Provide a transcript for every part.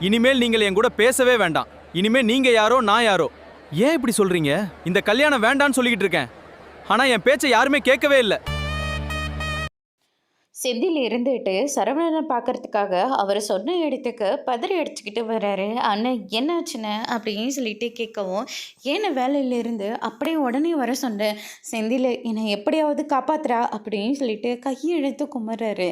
இனிமேல் நீங்கள் என் கூட பேசவே வேண்டாம். இனிமே நீங்க யாரோ நான் யாரோ. ஏன் இப்படி சொல்றீங்க? இந்த கல்யாணம் வேண்டான்னு சொல்லிக்கிட்டு இருக்கேன். ஆனா என் பேச்சை யாருமே கேட்கவே இல்லை. செந்தில் இருந்துட்டு சரவணனை பார்க்கறதுக்காக அவர் சொன்ன இடத்துக்கு பதறி அடிச்சுக்கிட்டு வர்றாரு. அண்ணன் என்னாச்சுன்னு அப்படின்னு சொல்லிட்டு கேட்கவும், ஏன்னு வேலையிலேருந்து அப்படியே உடனே வர சொன்னேன். செந்தில் என்னை எப்படியாவது காப்பாத்துறா அப்படின்னு சொல்லிட்டு கையெழுத்து கும்பிட்றாரு.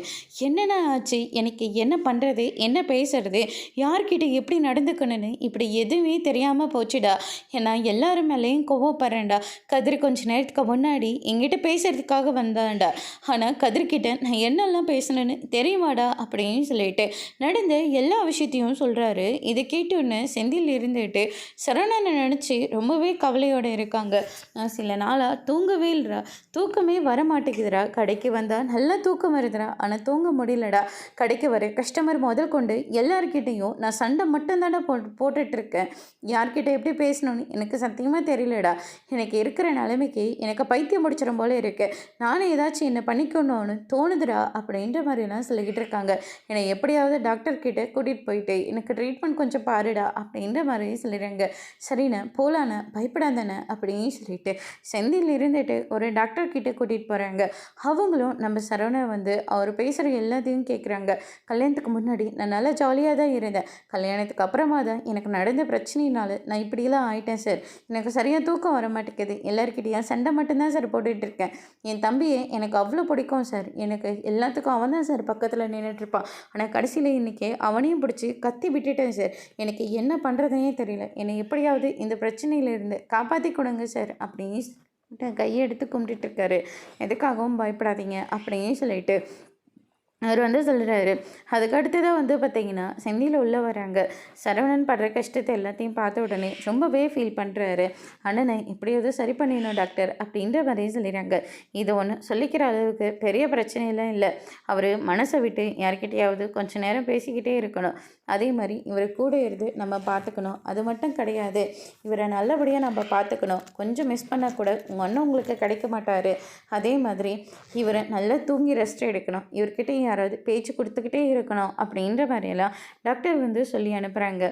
என்னென்ன ஆச்சு, எனக்கு என்ன பண்ணுறது, என்ன பேசுறது, யார்கிட்ட எப்படி நடந்துக்கணும்னு இப்படி எதுவுமே தெரியாமல் போச்சுடா. ஏன்னா எல்லாரும் மேலேயும் கோவப்படுறேன்டா. கதிர் கொஞ்ச நேரத்துக்கு முன்னாடி எங்கிட்ட பேசுறதுக்காக வந்தான்டா. ஆனால் கதிர்கிட்ட நான் என்னெல்லாம் பேசணுன்னு தெரியுமாடா அப்படின்னு சொல்லிட்டு நடந்த எல்லா விஷயத்தையும் சொல்கிறாரு. இதை கேட்டோன்னு செந்தில் இருந்துட்டு சரவணனை நினச்சி ரொம்பவே கவலையோடு இருக்காங்க. நான் சில நாளாக தூங்கவே இல்லைடா, தூக்கமே வர மாட்டேங்குதுடா. கடைக்கு வந்தால் நல்லா தூக்கம் வருதுடா, ஆனால் தூங்க முடியலடா. கடைக்கு வர கஸ்டமர் முதல் கொண்டு எல்லார்கிட்டையும் நான் சண்டை மட்டும்தான்டா போட்டுட்ருக்கேன். யார்கிட்ட எப்படி பேசணும்னு எனக்கு சத்தியமாக தெரியலடா. எனக்கு இருக்கிற நிலைமைக்கு எனக்கு பைத்தியம் முடிச்சிடும் போல இருக்கு. நானே ஏதாச்சும் என்னை பண்ணிக்கணும்னு தோணுதுடா அப்படின்ற மாதிரிலாம் சொல்லிக்கிட்டு இருக்காங்க. என்னை எப்படியாவது டாக்டர்கிட்ட கூட்டிகிட்டு போயிட்டு எனக்கு ட்ரீட்மெண்ட் கொஞ்சம் பாருடா அப்படின்ற மாதிரி சொல்லிடுறாங்க. சரிண்ணே போகலாண்ணே, பயப்படாதானே அப்படின்னு சொல்லிட்டு செந்தில் இருந்துட்டு ஒரு டாக்டர்கிட்ட கூட்டிகிட்டு போகிறாங்க. அவங்களும் நம்ம சரவணன் வந்து அவர் பேசுகிற எல்லாத்தையும் கேட்குறாங்க. கல்யாணத்துக்கு முன்னாடி நான் நல்லா ஜாலியாக தான் இருந்தேன். கல்யாணத்துக்கு அப்புறமா தான் எனக்கு நடந்த பிரச்சனையினால நான் இப்படியெல்லாம் ஆயிட்டேன் சார். எனக்கு சரியாக தூக்கம் வர மாட்டேங்குது. எல்லாருக்கிட்டையும் சண்டை மட்டும்தான் சார் போட்டுட்ருக்கேன். என் தம்பியை எனக்கு அவ்வளோ பிடிக்கும் சார். எனக்கு எல்லாத்துக்கும் அவன் தான் சார் பக்கத்தில் நின்றுட்டுருப்பான். ஆனால் கடைசியில் இன்றைக்கி அவனையும் பிடிச்சி கத்தி விட்டுட்டேன் சார். எனக்கு என்ன பண்ணுறதுனே தெரியல. என்னை எப்படியாவது இந்த பிரச்சனையிலேருந்து காப்பாற்றி கொடுங்க சார் அப்படின்னு கையெடுத்து கும்பிட்டுருக்காரு. எதுக்காகவும் பயப்படாதீங்க அப்படின்னு சொல்லிட்டு அவர் வந்து சொல்கிறாரு. அதுக்கு அடுத்ததாக வந்து பார்த்திங்கன்னா சென்னையில் உள்ளே வராங்க. சரவணன் படுற கஷ்டத்தை எல்லாத்தையும் பார்த்த உடனே ரொம்பவே ஃபீல் பண்ணுறாரு. அண்ணனை எப்படியாவது சரி பண்ணிடணும் டாக்டர் அப்படின்ற மாதிரியே சொல்லிடுறாங்க. இது ஒன்று சொல்லிக்கிற அளவுக்கு பெரிய பிரச்சனையெல்லாம் இல்லை. அவர் மனசை விட்டு யார்கிட்டையாவது கொஞ்சம் நேரம் பேசிக்கிட்டே இருக்கணும். அதே மாதிரி இவர் கூட இருந்து நம்ம பார்த்துக்கணும். அது மட்டும் கிடையாது, இவரை நல்லபடியாக நம்ம பார்த்துக்கணும். கொஞ்சம் மிஸ் பண்ணால் கூட உங்கள் அண்ணன் உங்களுக்கு கிடைக்க மாட்டார். அதே மாதிரி இவரை நல்லா தூங்கி ரெஸ்ட் எடுக்கணும். இவர்கிட்ட யாராவது பேச்சு கொடுத்துக்கிட்டே இருக்கணும் அப்படின்ற மாதிரியெல்லாம் டாக்டர் வந்து சொல்லி அனுப்புகிறாங்க.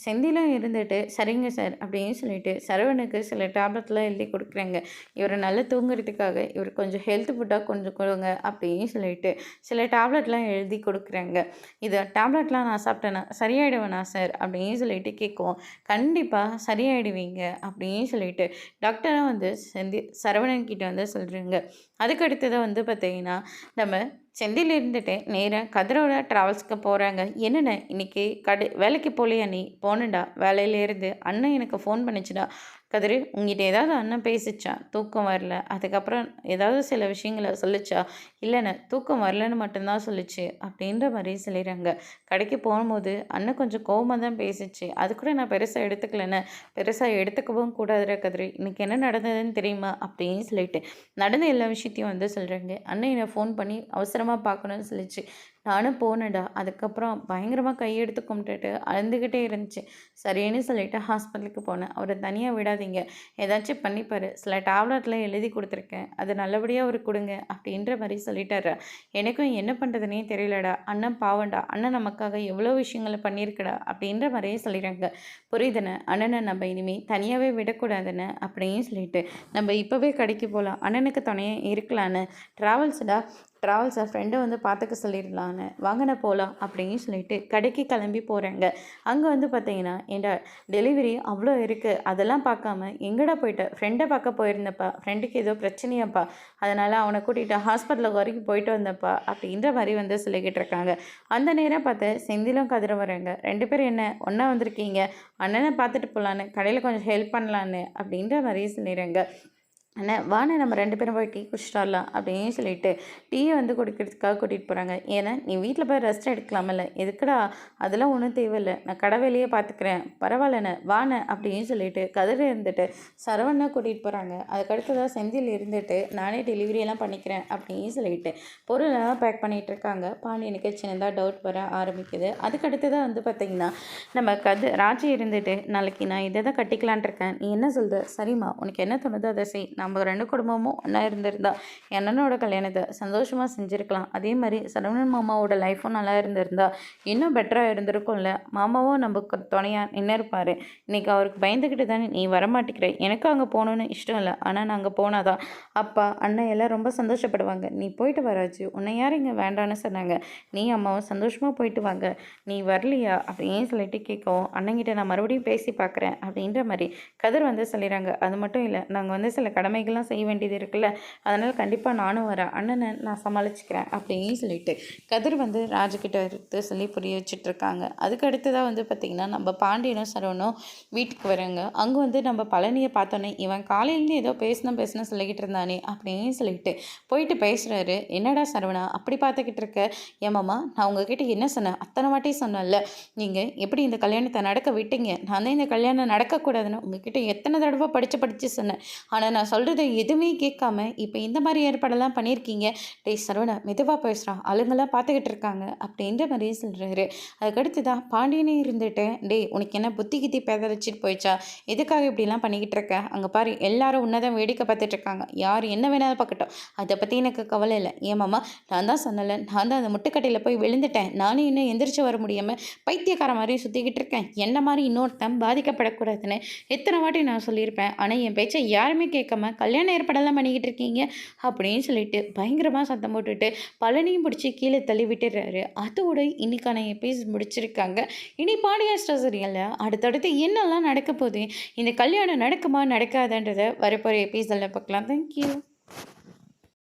செந்திலும் இருந்துட்டு சரிங்க சார் அப்படின்னு சொல்லிட்டு சரவணுக்கு சில டேப்லெட்லாம் எழுதி கொடுக்குறாங்க. இவரை நல்லா தூங்குறதுக்காக இவர் கொஞ்சம் ஹெல்த் ஃபுட்டாக கொஞ்சம் கொடுங்க அப்படின்னு சொல்லிட்டு சில டேப்லெட்லாம் எழுதி கொடுக்குறாங்க. இதை டேப்லெட்லாம் நான் சாப்பிட்டேன்னா சரியாயிடுவேனா சார் அப்படின்னு சொல்லிட்டு கேட்குவோம். கண்டிப்பாக சரியாயிடுவீங்க அப்படின்னு சொல்லிட்டு டாக்டரும் வந்து சரவணன் கிட்ட வந்து சொல்கிறாங்க. அதுக்கடுத்ததை வந்து பார்த்திங்கன்னா நம்ம செந்தில் இருந்துட்டு நேராக கதிரோட ட்ராவல்ஸ்க்கு போகிறாங்க. என்னென்ன இன்றைக்கி வேலைக்கு போகலையா? நீ போனடா வேலையிலேருந்து அண்ணன் எனக்கு ஃபோன் பண்ணிச்சுடா. கதிர் உங்ககிட்ட ஏதாவது அண்ணன் பேசிச்சா? தூக்கம் வரல, அதுக்கப்புறம் ஏதாவது சில விஷயங்களை சொல்லிச்சா? இல்லைண்ணே தூக்கம் வரலன்னு மட்டும்தான் சொல்லிச்சு அப்படின்ற மாதிரி சொல்லிடுறாங்க. கடைக்கு போகும்போது அண்ணன் கொஞ்சம் கோவமாக தான் பேசிச்சு. அது கூட நான் பெருசாக எடுத்துக்கலண்ணே. பெருசாக எடுத்துக்கவும் கூடாதுடா கதிர். இன்றைக்கி என்ன நடந்ததுன்னு தெரியுமா அப்படின்னு சொல்லிட்டு நடந்த எல்லா விஷயத்தையும் வந்து சொல்கிறாங்க. அண்ணன் என்னை ஃபோன் பண்ணி அவசரமாக பார்க்கணுன்னு சொல்லிச்சு. நானும் போனேன்டா. அதுக்கப்புறம் பயங்கரமாக கையெடுத்து கும்பிட்டுட்டு அழுந்துக்கிட்டே இருந்துச்சு. சரின்னு சொல்லிவிட்டு ஹாஸ்பிட்டலுக்கு போனேன். அவரை தனியாக விடாதீங்க, ஏதாச்சும் பண்ணிப்பார். சில டேப்லெட்லாம் எழுதி கொடுத்துருக்கேன், அது நல்லபடியாக அவருக்கு கொடுங்க அப்படின்ற மாதிரி சொல்லிட்டாரு. எனக்கும் என்ன பண்ணுறதுனே தெரியலடா. அண்ணன் பாவண்டா, அண்ணன் நமக்காக எவ்வளோ விஷயங்களை பண்ணியிருக்கடா அப்படின்ற மாதிரியே சொல்லிடுறாங்க. புரியுதுண்ணே, அண்ணனை நம்ம இனிமேல் தனியாகவே விடக்கூடாதுன்னு அப்படின்னு சொல்லிட்டு நம்ம இப்போவே கடைக்கு போகலாம், அண்ணனுக்கு துணையாக இருக்கலான்னு ட்ராவல்ஸை ஃப்ரெண்டை வந்து பார்த்துக்க சொல்லிடலான்னு வாங்கின போகலாம் அப்படின்னு சொல்லிட்டு கடைக்கு கிளம்பி போகிறாங்க. அங்கே வந்து பார்த்தீங்கன்னா என் டெலிவரி அவ்வளோ இருக்குது, அதெல்லாம் பார்க்காம எங்கடா போயிட்ட? ஃப்ரெண்டை பார்க்க போயிருந்தப்பா, ஃப்ரெண்டுக்கு ஏதோ பிரச்சனையாப்பா, அதனால் அவனை கூட்டிகிட்டு ஹாஸ்பிட்டலுக்கு வரைக்கும் போயிட்டு வந்தப்பா அப்படின்ற மாதிரி வந்து சொல்லிக்கிட்டு இருக்காங்க. அந்த நேரம் பார்த்து செந்திலும் கதிர வராங்க. 2 பேரும் என்ன ஒன்றா வந்திருக்கீங்க, அண்ணனை பார்த்துட்டு போகலான்னு, கடையில் கொஞ்சம் ஹெல்ப் பண்ணலான்னு அப்படின்ற மாதிரி சொல்லிடுறாங்க. அண்ணா வாண்ணே நம்ம 2 பேரும் போய் டீ குடிச்சிட்டு வரலாம் அப்படின்னு சொல்லிட்டு டீயை வந்து குடிக்கிறதுக்காக கூட்டிகிட்டு போகிறாங்க. ஏன்னா நீ வீட்டில் போய் ரெஸ்ட் எடுக்கலாமல்ல, எதுக்குடா? அதெல்லாம் ஒன்றும் தேவையில்லை, நான் கடை வேலையே பார்த்துக்கிறேன், பரவாயில்லண்ணே வாண்ணே அப்படின்னு சொல்லிட்டு கதிர இருந்துட்டு சரவணனை கூட்டிகிட்டு போகிறாங்க. அதுக்கடுத்ததாக செந்தில் இருந்துட்டு நானே டெலிவரியெல்லாம் பண்ணிக்கிறேன் அப்படின்னு சொல்லிட்டு பொருளெல்லாம் பேக் பண்ணிகிட்டு இருக்காங்க. பாண்டியனுக்கு சின்னதாக டவுட் வர ஆரம்பிக்குது. அதுக்கடுத்ததாக வந்து பார்த்திங்கன்னா நம்ம ராஜி இருந்துட்டு நாளைக்கு நான் இதை தான் கட்டிக்கலான் இருக்கேன், நீ என்ன சொல்கிற? சரிம்மா, உனக்கு என்ன தோணுதோ அதை செய், நான் நம்ம 2 குடும்பமும் ஒன்றா இருந்திருந்தா என் அண்ணனோட கல்யாணத்தை சந்தோஷமாக செஞ்சுருக்கலாம். அதே மாதிரி சரவணன் மாமாவோட லைஃப்பும் நல்லா இருந்திருந்தா இன்னும் பெட்டராக இருந்திருக்கும்ல. மாமாவும் நமக்கு துணையாக நின்று இருப்பார். இன்றைக்கி அவருக்கு பயந்துக்கிட்டு தானே நீ வரமாட்டேங்கிற. எனக்கு அங்கே போகணுன்னு இஷ்டம் இல்லை, ஆனால் நாங்கள் போனாதான் அப்பா அண்ணன் எல்லாம் ரொம்ப சந்தோஷப்படுவாங்க. நீ போயிட்டு வராச்சு, உன்னை யார் இங்கே வேண்டான்னு சொன்னாங்க. நீ அம்மாவும் சந்தோஷமாக போயிட்டு வாங்க, நீ வரலையா அப்படின்னு சொல்லிட்டு கேட்கவும் அண்ணங்கிட்ட நான் மறுபடியும் பேசி பார்க்குறேன் அப்படின்ற மாதிரி கதிர் வந்து சொல்லிடுறாங்க. அது மட்டும் இல்லை, நாங்கள் வந்து சில கடமைகள்லாம் செய்ய வேண்டியது இருக்குல்ல, அதனால் கண்டிப்பாக நானும் வரேன், அண்ணனை நான் சமாளிச்சுக்கிறேன் அப்படின்னு சொல்லிட்டு கதிர் வந்து ராஜுக்கிட்ட எடுத்து சொல்லி புரிய வச்சுட்டு இருக்காங்க. அதுக்கு அடுத்ததாக வந்து பார்த்திங்கன்னா நம்ம பாண்டியனும் சரவணும் வீட்டுக்கு வராங்க. அங்கே வந்து நம்ம பழனியை பார்த்தோன்னே இவன் காலையிலேருந்து ஏதோ பேசணும் சொல்லிக்கிட்டு இருந்தானே அப்படின்னு சொல்லிட்டு போயிட்டு பேசுகிறாரு. என்னடா சரவணா அப்படி பார்த்துக்கிட்டு இருக்க? ஏமாம்மா நான் உங்ககிட்ட என்ன சொன்னேன்? அத்தனை வாட்டி சொன்னேன்ல, நீங்கள் எப்படி இந்த கல்யாணத்தை நடக்க விட்டீங்க? நான் தான் இந்த கல்யாணம் நடக்கக்கூடாதுன்னு உங்ககிட்ட எத்தனை தடவை படித்து சொன்னேன். ஆனால் நான் சொல்கிறத எதுவுமே கேட்காம இப்போ இந்த மாதிரி ஏற்பாடெல்லாம் பண்ணியிருக்கீங்க. டேய் சரவணா மெதுவாக பேசுகிறான், ஆளுங்கெல்லாம் பார்த்துக்கிட்டு இருக்காங்க அப்படின்ற மாதிரி சொல்கிறாரு. அதுக்கடுத்து தான் பாண்டியனே இருந்துட்டு, டேய் உனக்கு என்ன புத்தி கித்தி பேதரிச்சிட்டு போயிடுச்சா? எதுக்காக இப்படிலாம் பண்ணிக்கிட்டு இருக்க? அங்கே பாரு எல்லாரும் உன்னதான் வேடிக்கை பார்த்துட்டு இருக்காங்க, யார் என்ன வேணாலும் பார்க்கட்டும், அதை பற்றி எனக்கு கவலை இல்லை. ஏமாம்மா நான் தான் சொன்னல, நான் தான் அந்த முட்டுக்கட்டையில் போய் விழுந்துட்டேன், நானும் இன்னும் எந்திரிச்சு வர முடியாமல் பைத்தியக்கார மாதிரி சுற்றிக்கிட்டு இருக்கேன். என்ன மாதிரி இன்னொருத்தன் பாதிக்கப்படக்கூடாதுன்னு எத்தனை வாட்டி நான் சொல்லியிருப்பேன். ஆனால் என் பேச்சை யாருமே கேட்காம கல்யாண ஏற்பாடெல்லாம் பண்ணிக்கிட்டு இருக்கீங்க அப்படின்னு சொல்லிட்டு பயங்கரமாக சத்தம் போட்டுட்டு பழனியும் பிடிச்சி கீழே தள்ளி விட்டுடுறாரு. அதோட இன்னைக்கான எபிசோட் முடிச்சிருக்காங்க. இனி பாண்டியன் ஸ்டோர் சீரியல்ல அடுத்தடுத்து என்னெல்லாம் நடக்க போகுது, இந்த கல்யாணம் நடக்குமா நடக்காதுன்றதை வரப்போகிற எபிசோடில் பார்க்கலாம். தேங்க்யூ.